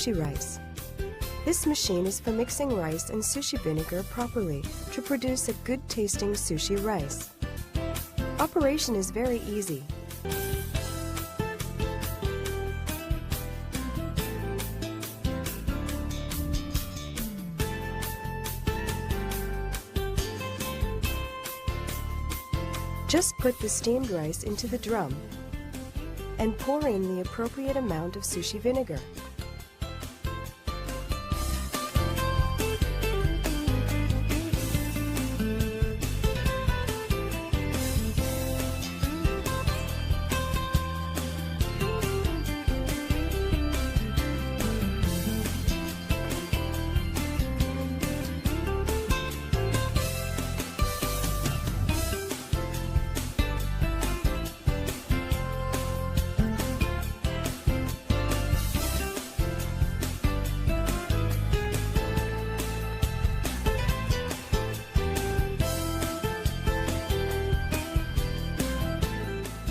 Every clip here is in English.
sushi rice. This machine is for mixing rice and sushi vinegar properly to produce a good-tasting sushi rice. Operation is very easy. Just put the steamed rice into the drum and pour in the appropriate amount of sushi vinegar.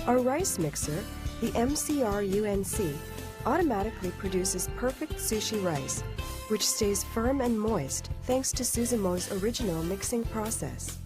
Our rice mixer, the MCR-UNC, automatically produces perfect sushi rice, which stays firm and moist thanks to Suzumo's original mixing process.